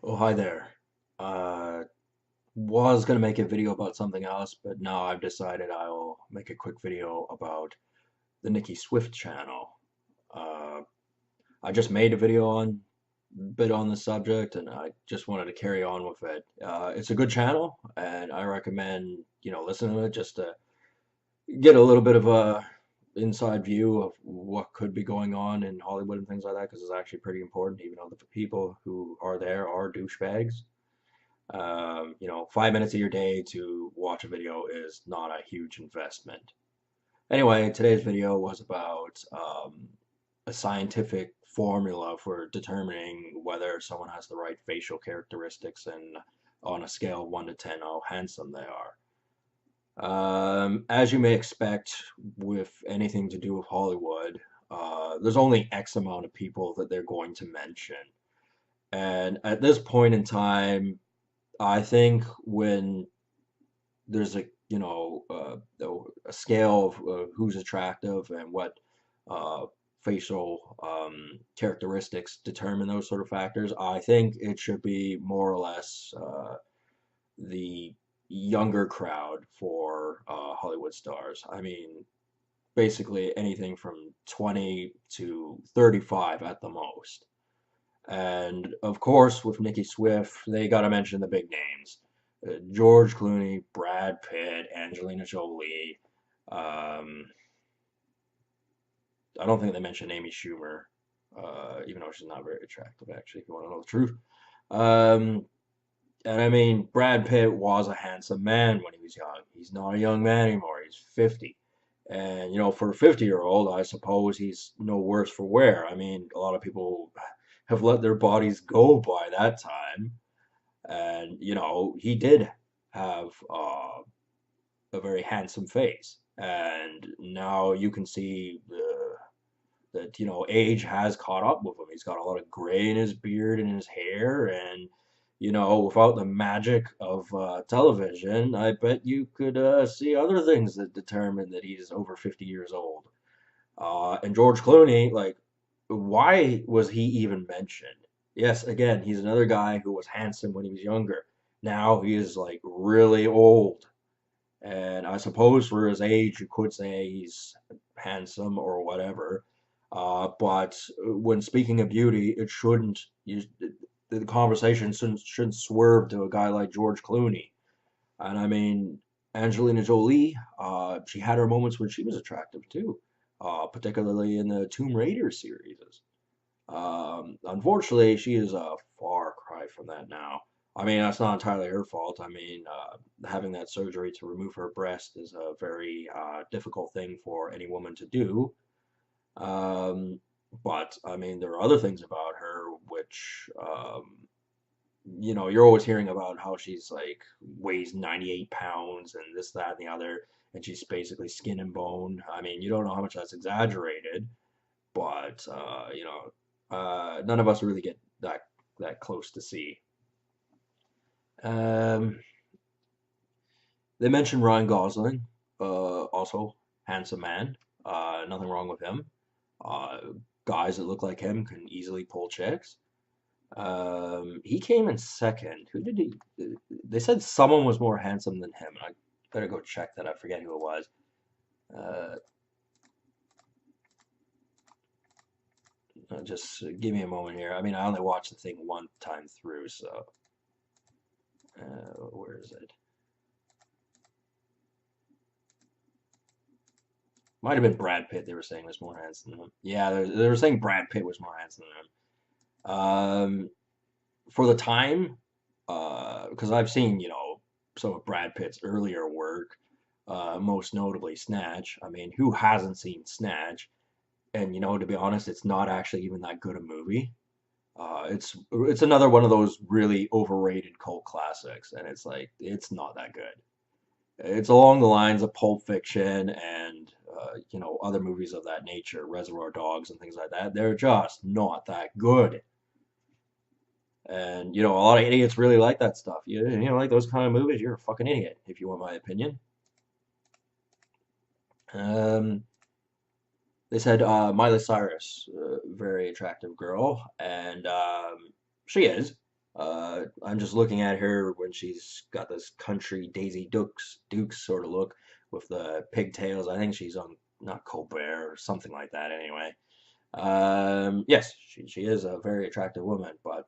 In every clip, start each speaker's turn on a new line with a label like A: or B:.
A: Oh, hi there. Uh, was gonna make a video about something else, but now I've decided I'll make a quick video about the Nicki Swift channel. Uh, I just made a video on bit on the subject, and I just wanted to carry on with it. It's a good channel, and I recommend listening to it just to get a little bit of a inside view of what could be going on in Hollywood and things like that, because it's actually pretty important, even though the people who are there are douchebags. 5 minutes of your day to watch a video is not a huge investment. Anyway, today's video was about a scientific formula for determining whether someone has the right facial characteristics and on a scale of 1 to 10 how handsome they are. As you may expect with anything to do with Hollywood, there's only X amount of people that they're going to mention. And at this point in time, I think when there's a scale of who's attractive and what facial characteristics determine those sort of factors. I think it should be more or less the younger crowd for Hollywood stars. I mean, basically anything from 20 to 35 at the most. And of course, with Nicki Swift, they got to mention the big names. George Clooney, Brad Pitt, Angelina Jolie. Um, I don't think they mentioned Amy Schumer, even though she's not very attractive, actually, if you want to know the truth. Um, and I mean, Brad Pitt was a handsome man when he was young. He's not a young man anymore. He's 50. And, for a 50-year-old, I suppose he's no worse for wear. I mean, a lot of people have let their bodies go by that time. And, he did have a very handsome face. And now you can see that, age has caught up with him. He's got a lot of gray in his beard and his hair. And, without the magic of television, I bet you could see other things that determine that he's over 50 years old. And George Clooney, like, why was he even mentioned? Yes, again, he's another guy who was handsome when he was younger. Now he is like really old. And I suppose for his age, you could say he's handsome or whatever. But when speaking of beauty, it shouldn't, the conversation shouldn't swerve to a guy like George Clooney. And I mean, Angelina Jolie, she had her moments when she was attractive too, particularly in the Tomb Raider series. Unfortunately, she is a far cry from that now. I mean, that's not entirely her fault. I mean, having that surgery to remove her breast is a very difficult thing for any woman to do. Um, but I mean, there are other things about her which, you're always hearing about how she's like weighs 98 pounds and this, that, and the other, and she's basically skin and bone. I mean, you don't know how much that's exaggerated, but none of us really get that close to see. Um, they mentioned Ryan Gosling, also handsome man. Nothing wrong with him. Uh, Guys that look like him can easily pull chicks. He came in second. Who did he? They said someone was more handsome than him. I better go check that. I forget who it was. Uh, just give me a moment here. I mean, I only watched the thing one time through, so where is it? Might have been Brad Pitt. They were saying was more handsome than him. Yeah, they were saying Brad Pitt was more handsome than him. For the time, because I've seen some of Brad Pitt's earlier work, most notably Snatch. I mean, who hasn't seen Snatch? And to be honest, it's not actually even that good a movie. It's another one of those really overrated cult classics, and it's like it's not that good. It's along the lines of Pulp Fiction and other movies of that nature, Reservoir Dogs and things like that. They're just not that good. And a lot of idiots really like that stuff. Like those kind of movies, you're a fucking idiot, if you want my opinion. Um, they said Miley Cyrus, very attractive girl, and she is. I'm just looking at her when she's got this country Daisy Dukes sort of look with the pigtails. I think she's on not Colbert or something like that. Anyway, yes, she is a very attractive woman, but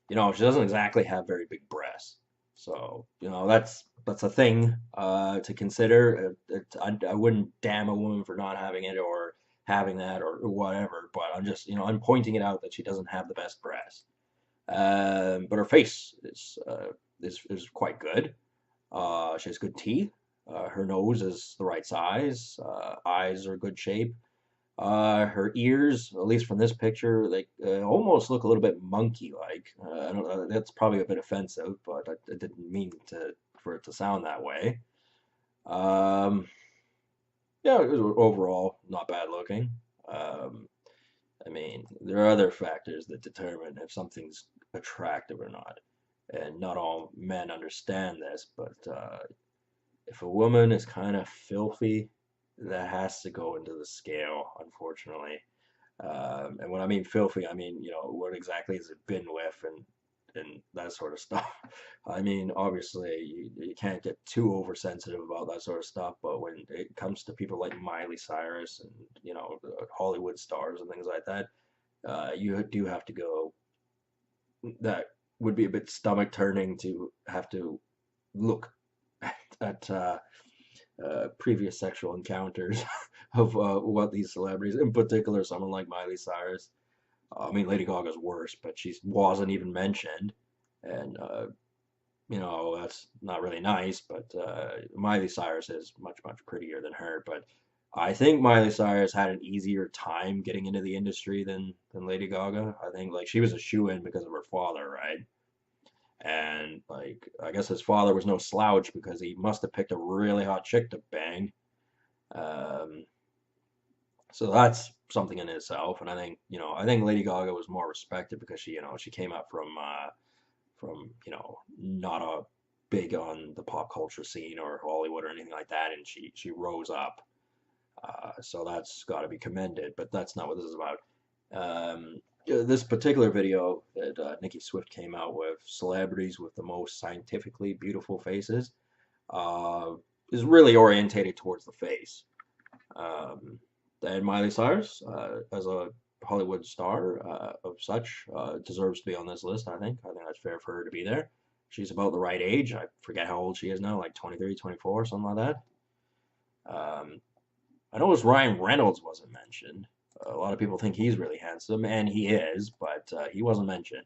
A: she doesn't exactly have very big breasts. So, that's a thing to consider. I wouldn't damn a woman for not having it or having that or whatever, but I'm pointing it out that she doesn't have the best breasts. But her face is quite good. She has good teeth. Her nose is the right size. Eyes are good shape. Her ears, at least from this picture, they almost look a little bit monkey-like. I don't know, that's probably a bit offensive, but I didn't mean for it to sound that way. Um, yeah, it was overall not bad looking. Um, I mean, there are other factors that determine if something's attractive or not, and not all men understand this, but if a woman is kind of filthy, that has to go into the scale, unfortunately. And when I mean filthy, I mean, what exactly has it been with and that sort of stuff. I mean, obviously, you can't get too oversensitive about that sort of stuff, but when it comes to people like Miley Cyrus and, the Hollywood stars and things like that, you do have to go, that would be a bit stomach turning to have to look at previous sexual encounters of what these celebrities, in particular, someone like Miley Cyrus. I mean, Lady Gaga's worse, but she wasn't even mentioned, and that's not really nice. But Miley Cyrus is much much prettier than her. But I think Miley Cyrus had an easier time getting into the industry than Lady Gaga. I think like she was a shoe-in because of her father, right? And like I guess his father was no slouch because he must have picked a really hot chick to bang. Um, so that's something in itself. And I think Lady Gaga was more respected because she came up from not a big on the pop culture scene or Hollywood or anything like that, and she rose up. So that's got to be commended. But that's not what this is about. This particular video that Nicki Swift came out with, celebrities with the most scientifically beautiful faces, uh, is really orientated towards the face. Um, and Miley Cyrus, as a Hollywood star of such, deserves to be on this list, I think. I think that's fair for her to be there. She's about the right age. I forget how old she is now, like 23, 24, something like that. I noticed Ryan Reynolds wasn't mentioned. A lot of people think he's really handsome, and he is, but he wasn't mentioned.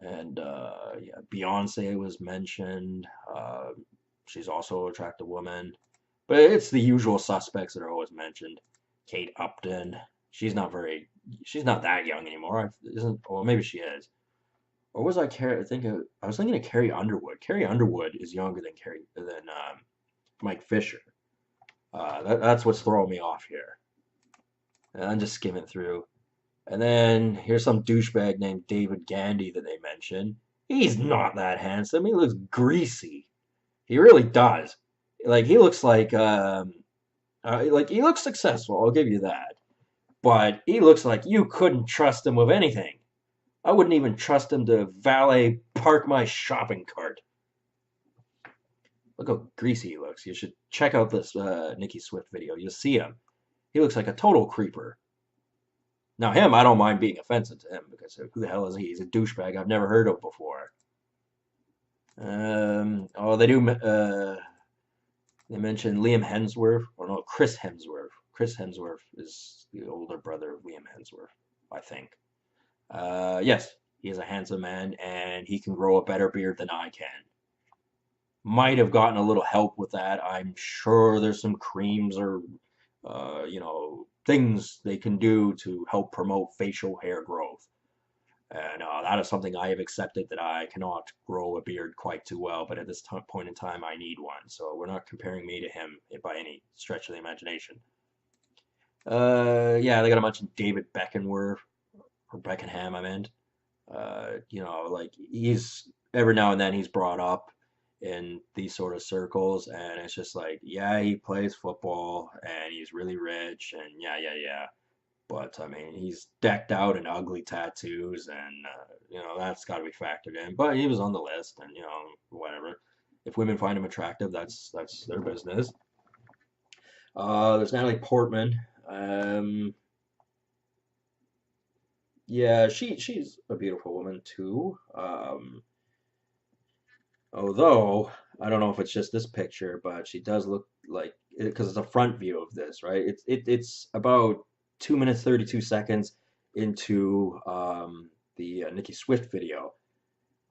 A: And yeah, Beyonce was mentioned. She's also an attractive woman. But it's the usual suspects that are always mentioned. Kate Upton. She's not very. She's not that young anymore. Isn't? Well, maybe she is. Or was I thinking? I was thinking of Carrie Underwood. Carrie Underwood is younger than Mike Fisher. That's what's throwing me off here. And I'm just skimming through. And then here's some douchebag named David Gandy that they mention. He's not that handsome. He looks greasy. He really does. Like he looks like he looks successful. I'll give you that. But he looks like you couldn't trust him with anything. I wouldn't even trust him to valet park my shopping cart. Look how greasy he looks. You should check out this Nicki Swift video. You'll see him. He looks like a total creeper. Now him, I don't mind being offensive to him because who the hell is he? He's a douchebag I've never heard of before. Oh, they mentioned Liam Hemsworth, or no, Chris Hemsworth. Chris Hemsworth is the older brother of Liam Hemsworth, I think. Yes, he is a handsome man, and he can grow a better beard than I can. Might have gotten a little help with that. I'm sure there's some creams or, things they can do to help promote facial hair growth. And that is something I have accepted that I cannot grow a beard quite too well, but at this point in time, I need one. So we're not comparing me to him by any stretch of the imagination. Yeah, they got to mention David Beckenworth, or Beckenham, I meant. Like he's every now and then he's brought up in these sort of circles, and it's just like, yeah, he plays football and he's really rich, and yeah, yeah, yeah. But I mean, he's decked out in ugly tattoos, and that's got to be factored in. But he was on the list, and whatever. If women find him attractive, that's their business. There's Natalie Portman. Um, yeah, she's a beautiful woman too. Although I don't know if it's just this picture, but she does look like, because it's a front view of this, right? It's about 2 minutes 32 seconds into the Nicki Swift video,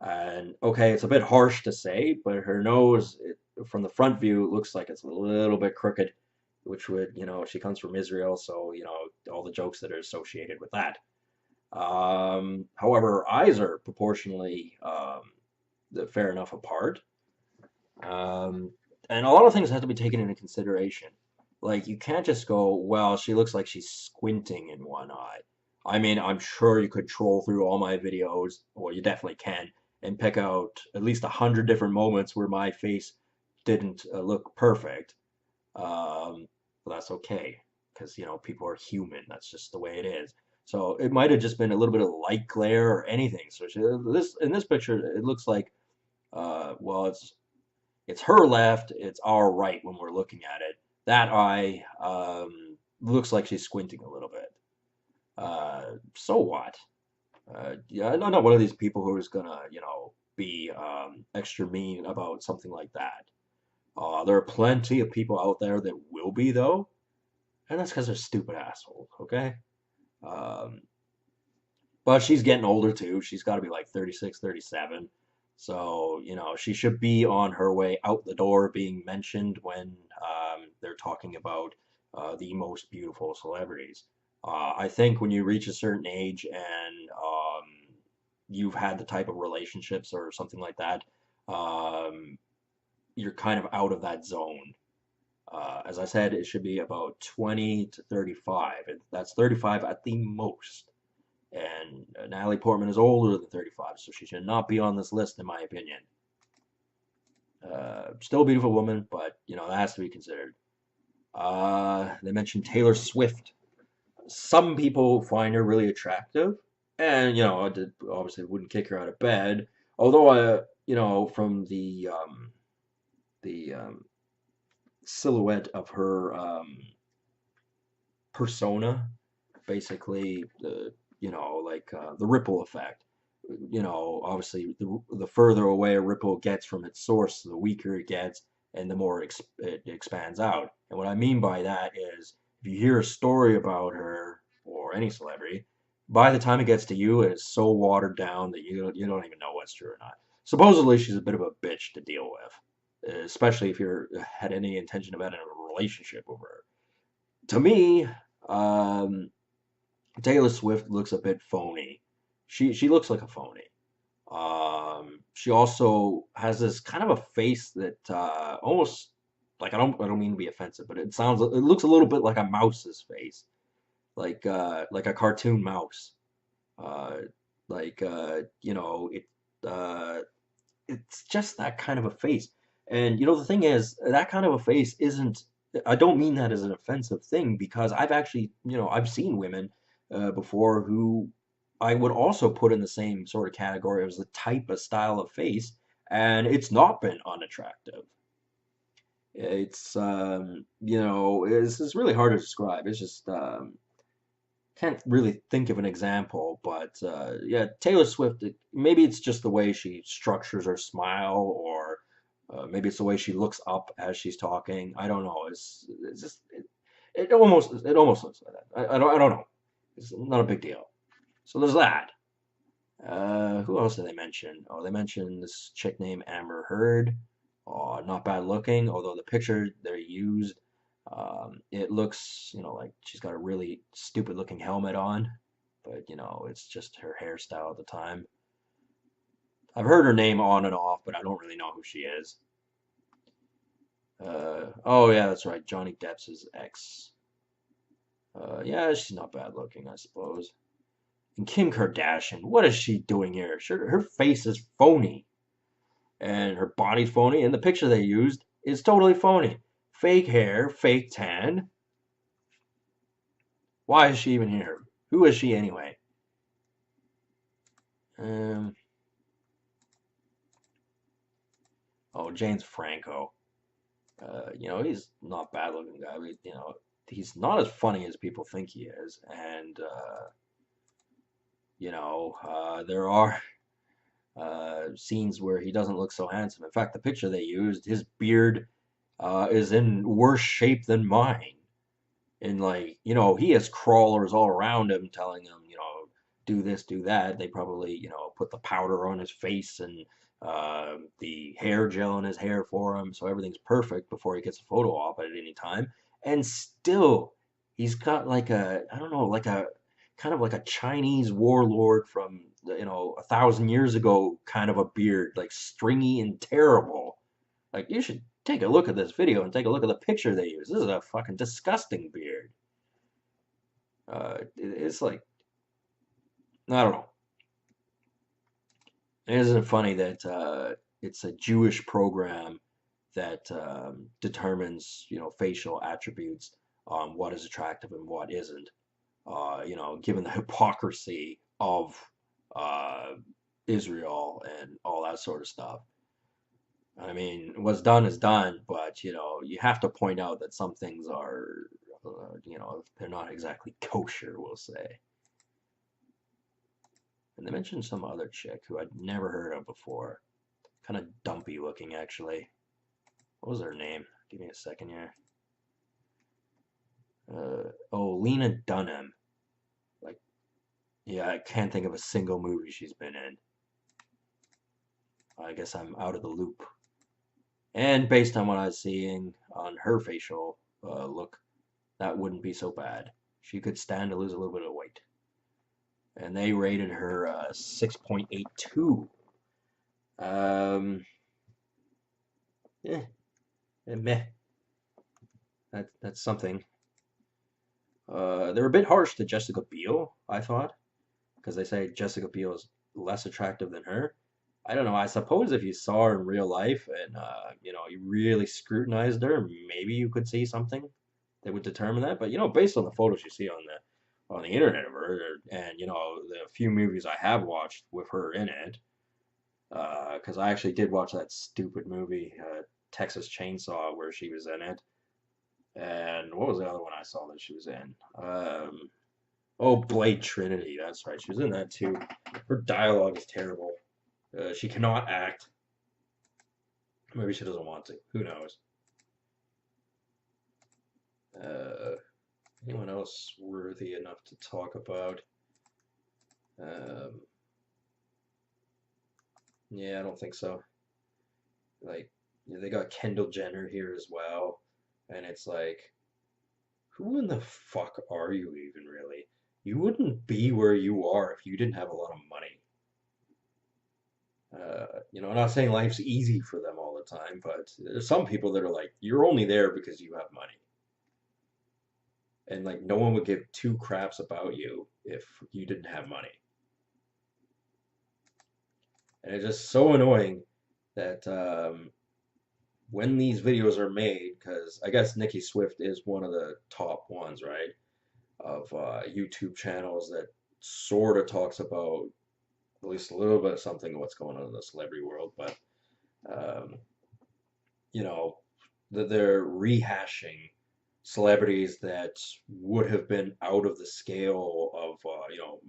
A: and okay, it's a bit harsh to say, but her nose from the front view looks like it's a little bit crooked, which would, she comes from Israel, so all the jokes that are associated with that. However, her eyes are proportionally fair enough apart. Um, and a lot of things have to be taken into consideration. Like, you can't just go, well, she looks like she's squinting in one eye. I mean, I'm sure you could troll through all my videos, or you definitely can, and pick out at least 100 different moments where my face didn't look perfect. But that's okay, because, people are human. That's just the way it is. So it might have just been a little bit of light glare or anything. So in this picture, it looks like, well, it's her left, it's our right when we're looking at it. That eye looks like she's squinting a little bit. So what? Yeah, I'm not one of these people who is gonna, be extra mean about something like that. There are plenty of people out there that will be, though, and that's because they're stupid assholes, okay? Um, but she's getting older too. She's got to be like 36, 37. So, she should be on her way out the door being mentioned when they're talking about the most beautiful celebrities. I think when you reach a certain age and you've had the type of relationships or something like that, um, you're kind of out of that zone. As I said, it should be about 20 to 35. That's 35 at the most. And Natalie Portman is older than 35, so she should not be on this list, in my opinion. Still a beautiful woman, but that has to be considered. They mentioned Taylor Swift. Some people find her really attractive, and I obviously wouldn't kick her out of bed. Although from the silhouette of her persona, basically like the ripple effect. Obviously the further away a ripple gets from its source, the weaker it gets, and the more it expands out. And what I mean by that is, if you hear a story about her or any celebrity, by the time it gets to you, it is so watered down that you don't even know what's true or not. Supposedly, she's a bit of a bitch to deal with, especially if you're had any intention of having a relationship with her. To me, um, Taylor Swift looks a bit phony. She looks like a phony. She also has this kind of a face that almost, like, I don't mean to be offensive, but it looks a little bit like a mouse's face, like a cartoon mouse. Uh, uh, it's just that kind of a face. And the thing is, that kind of a face isn't. I don't mean that as an offensive thing, because I've actually, I've seen women before who I would also put in the same sort of category as the type of style of face, and it's not been unattractive. It's really hard to describe. It's just can't really think of an example, but yeah, Taylor Swift. Maybe it's just the way she structures her smile, or maybe it's the way she looks up as she's talking. I don't know. It's just it almost looks like that. I don't know. It's not a big deal. So there's that. Who else did they mention? Oh, they mentioned this chick named Amber Heard. Oh, not bad looking, although the picture they used, it looks, like she's got a really stupid looking helmet on, but it's just her hairstyle at the time. I've heard her name on and off, but I don't really know who she is. Oh yeah, that's right, Johnny Depp's ex. Yeah, she's not bad looking, I suppose. And Kim Kardashian, what is she doing here? Sure, her face is phony, and her body's phony, and the picture they used is totally phony. Fake hair, fake tan. Why is she even here? Who is she anyway? Um, oh, James Franco. He's not a bad looking guy. But, he's not as funny as people think he is. And, there are scenes where he doesn't look so handsome. In fact, the picture they used, his beard is in worse shape than mine. And like, he has crawlers all around him telling him, do this, do that. They probably, put the powder on his face and the hair gel in his hair for him, so everything's perfect before he gets a photo op at any time. And still, he's got like I don't know, like a kind of like a Chinese warlord from, 1,000 years ago kind of a beard, like stringy and terrible. Like, you should take a look at this video and take a look at the picture they use. This is a fucking disgusting beard. It's like, I don't know. Isn't it funny that it's a Jewish program that determines, facial attributes, what is attractive and what isn't. Given the hypocrisy of uh, Israel and all that sort of stuff. I mean, what's done is done, but you have to point out that some things are, they're not exactly kosher, we'll say. And they mentioned some other chick who I'd never heard of before. Kind of dumpy looking, actually. What was her name? Give me a second here. Lena Dunham. Like, yeah, I can't think of a single movie she's been in. I guess I'm out of the loop. And based on what I was seeing on her facial look, that wouldn't be so bad. She could stand to lose a little bit of weight. And they rated her 6.82. Yeah, meh. That's something. They're a bit harsh to Jessica Biel, I thought, because they say Jessica Biel is less attractive than her. I don't know. I suppose if you saw her in real life and you really scrutinized her, maybe you could see something that would determine that. But based on the photos you see on the internet of her, and the few movies I have watched with her in it, because I actually did watch that stupid movie, Texas Chainsaw, where she was in it. And what was the other one I saw that she was in? Oh, Blade Trinity. That's right. She was in that too. Her dialogue is terrible. She cannot act. Maybe she doesn't want to. Who knows? Uh, Anyone else worthy enough to talk about? Um, yeah, I don't think so. Like, they got Kendall Jenner here as well, and it's like, who in the fuck are you even really? You wouldn't be where you are if you didn't have a lot of money. I'm not saying life's easy for them all the time, but there's some people that are like, you're only there because you have money. And like, no one would give two craps about you if you didn't have money. And it's just so annoying that when these videos are made, because I guess Nicki Swift is one of the top ones, right? Of YouTube channels that sort of talks about at least a little bit of something of what's going on in the celebrity world, but um, you know, that they're rehashing celebrities that would have been out of the scale of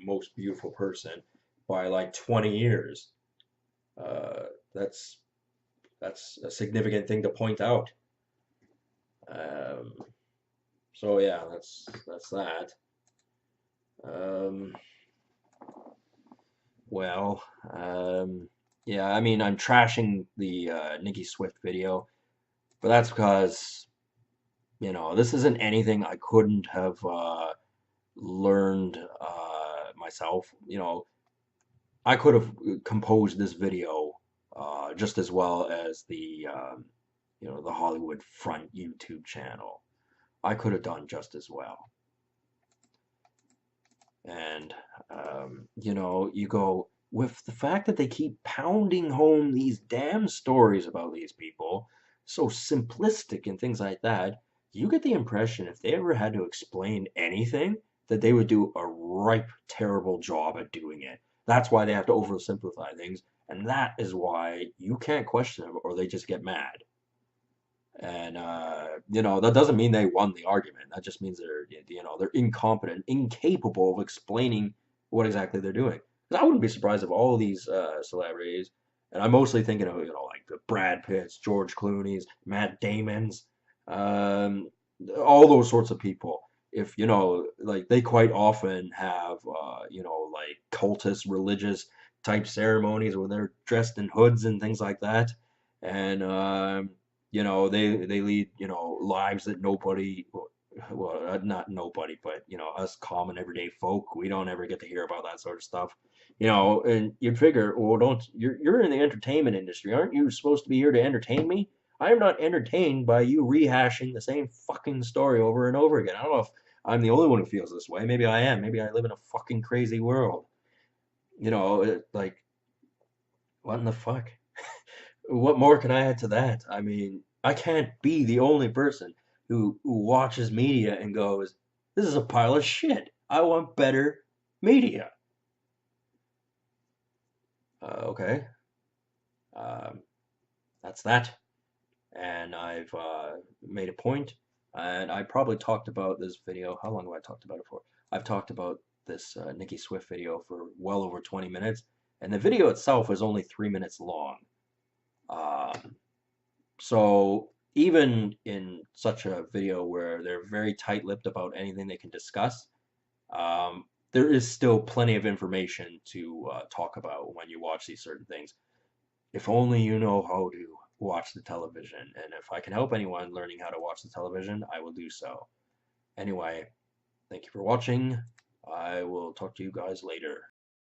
A: most beautiful person by like 20 years. Uh, that's that's a significant thing to point out. Um, so yeah, that's that. Um, well, yeah, I mean, I'm trashing the Nicki Swift video, but that's because this isn't anything I couldn't have learned myself. I could have composed this video just as well as the Hollywood Front YouTube channel. I could have done just as well. And you go with the fact that they keep pounding home these damn stories about these people, so simplistic and things like that. You get the impression if they ever had to explain anything, that they would do a ripe, terrible job at doing it. That's why they have to oversimplify things, and that is why you can't question them or they just get mad. And that doesn't mean they won the argument. That just means they're incompetent, incapable of explaining what exactly they're doing. 'Cause I wouldn't be surprised if all these celebrities, and I'm mostly thinking of like the Brad Pitts, George Clooney's, Matt Damon's, um, all those sorts of people. If like they quite often have like cultist religious type ceremonies where they're dressed in hoods and things like that, and they lead lives that nobody, well, not nobody, but us common everyday folk, we don't ever get to hear about that sort of stuff. And you'd figure, well, don't you're in the entertainment industry, aren't you supposed to be here to entertain me? I'm not entertained by you rehashing the same fucking story over and over again. I don't know if I'm the only one who feels this way. Maybe I am. Maybe I live in a fucking crazy world. Like, what in the fuck? What more can I add to that? I mean, I can't be the only person who watches media and goes, "This is a pile of shit. I want better media." Okay, um, that's that. And I've made a point, and I probably talked about this video. How long have I talked about it for? I've talked about this Nicki Swift video for well over 20 minutes, and the video itself is only 3 minutes long. Um, So even in such a video where they're very tight-lipped about anything they can discuss, there is still plenty of information to talk about when you watch these certain things. If only you know how to watch the television, and if I can help anyone learning how to watch the television, I will do so. Anyway, thank you for watching. I will talk to you guys later.